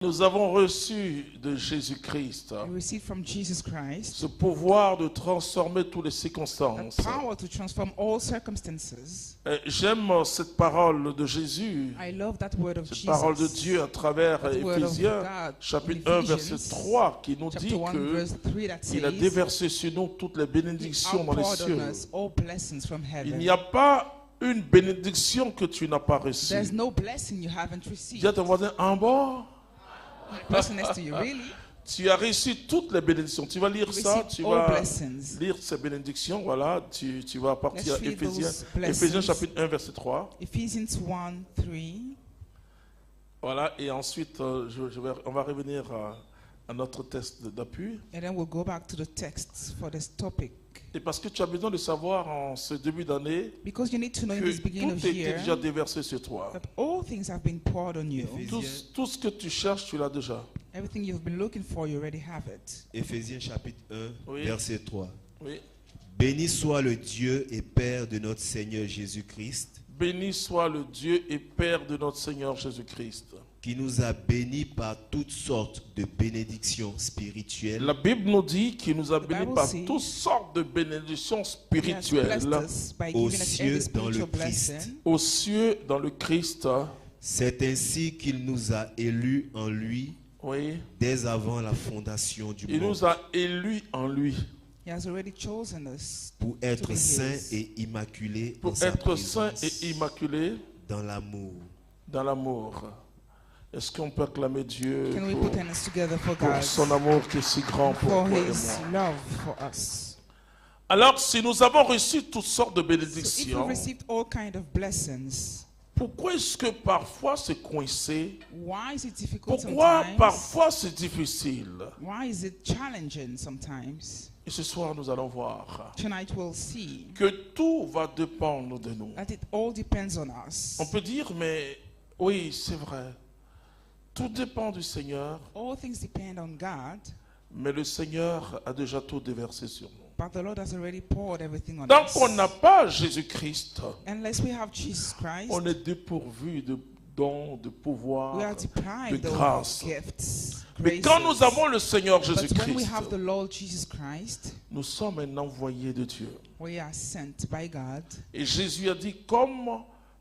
Nous avons reçu de Jésus-Christ We receive from Jesus Christ ce pouvoir de transformer toutes les the circonstances. power to transform all circumstances. J'aime cette parole de Jésus, I love that word of cette parole de Jesus. Dieu à travers That word of Éphésiens, God chapitre in 1, Ephesians, verset 3, qui nous dit Chapter 1, verse 3 that qu'il a says, déversé sur nous toutes les He bénédictions dans les outpoured cieux. on us all blessings from Il heaven. n'y a pas une bénédiction que tu n'as pas reçue. There's no blessing you haven't received. Dis à ton voisin, en bas, The person next to you, really? tu as reçu toutes les bénédictions. Tu vas lire You ça, received tu all vas blessings. lire ces bénédictions. Voilà, tu vas partir à Let's read Éphésiens, those blessings. Éphésiens chapitre 1, verset 3. Ephesians 1, 3. Voilà, et ensuite, on va revenir à notre test d'appui. And then we'll go back to the texts for this topic. Et parce que tu as besoin de savoir en ce début d'année Because you need to know in que this beginning of tout était déjà year déversé sur toi. that all things have been poured on you. Tout ce que tu cherches, tu l'as déjà. Everything you've been looking for, you already have it. Éphésiens chapitre 1, Oui. verset 3. Oui. Béni soit le Dieu et Père de notre Seigneur Jésus-Christ, Béni soit le Dieu et Père de notre Seigneur Jésus-Christ, qui nous a bénis par toutes sortes de bénédictions spirituelles la Bible nous dit qu'il nous a The bénis Bible par says toutes sortes de bénédictions He has spirituelles blessed us by aux giving us cieux every dans le spiritual Christ. blessing. aux cieux dans le Christ. C'est ainsi qu'il nous a élus en lui Oui. dès avant la fondation du Il monde nous a élus en lui He has already chosen us pour to être be saints his. et immaculés en pour sa être saints présence, et immaculés dans l'amour. dans l'amour. Est-ce qu'on peut acclamer Dieu Can we pour, put hands together for pour God, son amour qui est si grand pour for toi et his moi? love for us? Alors, si nous avons reçu toutes sortes de So if we bénédictions, received all kind of blessings, pourquoi est-ce que parfois c'est coincé? why is it difficult Pourquoi sometimes? parfois c'est difficile? Why is it challenging sometimes? Et ce soir, nous allons voir Tonight we'll see que tout va dépendre de nous. that it all depends on us. On peut dire, mais oui, c'est vrai. Tout dépend du Seigneur, All things depend on God, mais le Seigneur a déjà tout déversé sur nous. but the Lord has already poured everything on Tant us. qu'on n'a pas Jésus-Christ, Unless we have Jesus Christ, on est dépourvu de dons, de pouvoir, we are de deprived of grâce. gifts. Mais quand nous graces. avons le Seigneur But when we Jésus-Christ, have the Lord Jesus Christ, nous sommes un envoyé de Dieu. we are sent by God. Et Jésus a dit, comme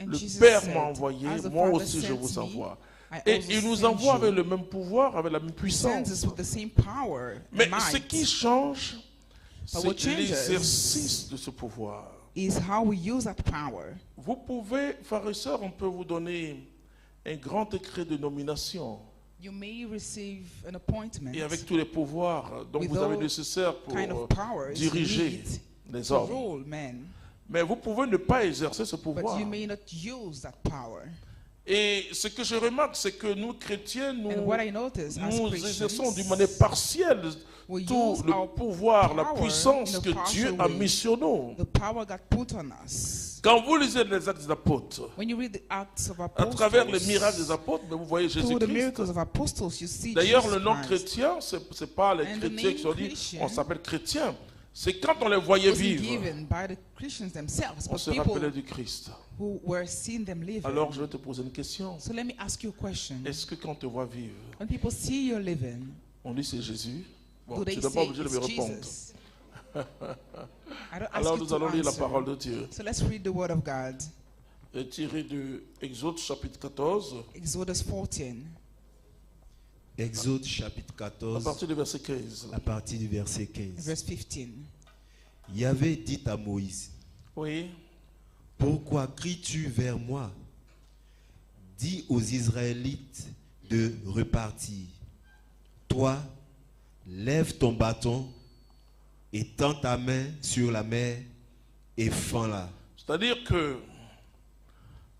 And le Jesus Père said, m'a envoyé, as the moi Father aussi je sent vous me, envoie. I Et also il nous send envoie you. avec le même pouvoir, avec la même He sends us puissance. with the same power Mais and ce might. qui change, But what c'est changes l'exercice de ce pouvoir. Is how we use that power. Vous pouvez, frères et sœurs, on peut vous donner un grand décret de nomination. You may receive an appointment Et avec tous les pouvoirs dont with vous avez all nécessaire pour kind of powers you diriger need les to hommes. rule men, Mais vous pouvez ne pas exercer ce but pouvoir. you may not use that power. Et ce que je remarque, c'est que nous, chrétiens, And what I notice as nous exerçons Christians, d'une manière partielle we tout use le our pouvoir, la power puissance in a que Dieu partial a way. mis sur nous. the power God put on us. Quand vous lisez les actes des apôtres, When you read the Acts of à Apostles, travers les miracles des apôtres, mais vous voyez through the Jésus-Christ. miracles of Apostles, you see D'ailleurs, Jesus le nom Christ. chrétien, ce n'est pas les And the chrétiens qui name sont dit, Christian on s'appelle chrétien. C'est quand on les voyait Wasn't vivre, given by the Christians themselves, on but se people rappelait du Christ. who were seeing them living. Alors, je vais te poser une question. So let me ask you a question. Est-ce que quand on te voit vivre, When people see you living, on dit c'est Jésus? Bon, do tu they n'es pas say obligé de me it's répondre. Jesus? I don't ask Alors, you nous to allons lire la answer. parole de Dieu. So let's read the word of God. Tiré de Exode chapitre 14, Exodus 14, Exode chapitre à 14, partir du verset 15. à partir du verset 15. verse 15. Yahvé dit à Moïse, Oui. pourquoi cries-tu vers moi? Dis aux Israélites de repartir. Toi, lève ton bâton et tends ta main sur la mer et fends-la. C'est-à-dire que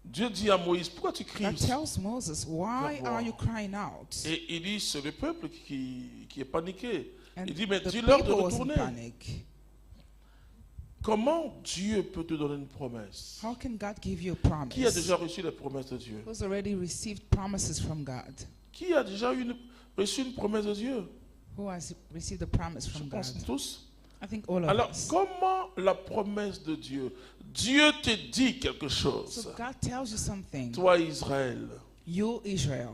Dieu dit à Moïse, pourquoi tu cries? God tells Moses, why are you crying out? Et il dit, c'est le peuple qui est paniqué. And Il dit, mais the dis-leur de people was in retourner. panic. Comment Dieu peut te donner une promesse? How can God give you a promise? Qui a déjà reçu les promesses de Dieu? Who's already received promises from God? Qui a déjà reçu une promesse de Dieu? Who has received a promise Je from God? pense tous. I think all of Alors, us. comment la promesse de Dieu? Dieu te dit quelque chose. So God tells you something. Toi, Israël. You, Israel.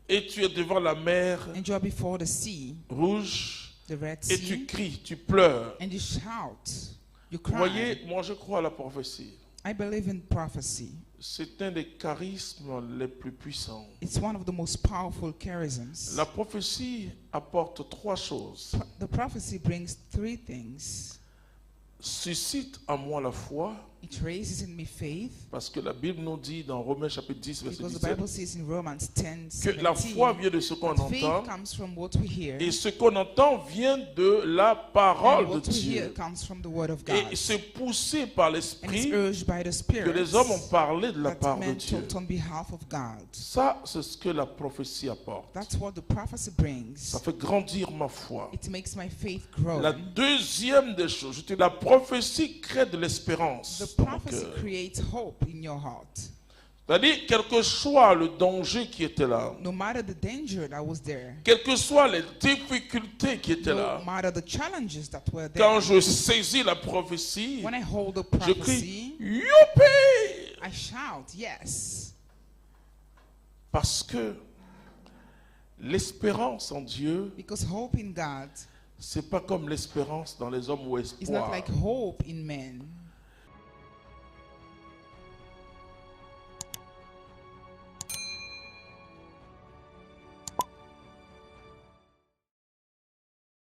et tu es devant la mer and you are before the sea, rouge, the Red et Sea, tu cries, tu pleures. and you shout, you Vous cry. voyez, moi je crois à la prophétie. I believe in prophecy. C'est un des charismes les plus puissants. It's one of the most powerful charisms. La prophétie apporte trois choses. The prophecy brings three things. Suscite en moi la foi, It raises in me faith, parce que la Bible nous dit dans Romains chapitre 10, verset because the 17, Bible says in Romans 10, que la foi 17, vient de ce qu'on that faith entend, comes from what we hear, et ce qu'on entend vient de la parole and de what we hear Dieu. comes from the word of God. Et c'est poussé par And it's l'Esprit urged by the que Spirit les hommes ont parlé de la that part de men Dieu. talked on behalf of God. Ça, c'est ce que la prophétie apporte. That's what the prophecy Ça brings. fait grandir ma foi. It makes my faith grow. La deuxième des choses, je te dis, la prophétie crée de l'espérance The dans mon prophecy cœur. creates hope in your heart. C'est-à-dire, quel que soit le danger qui était là, No matter the danger that was there, quelles que soient les difficultés qui étaient là, no matter the challenges that were quand there, je saisis la prophétie, when I hold the je crie prophecy, youpi, I shout, yes. parce que l'espérance en Dieu, Because hope in God c'est pas comme l'espérance dans les hommes ou is not espoir. like hope in men.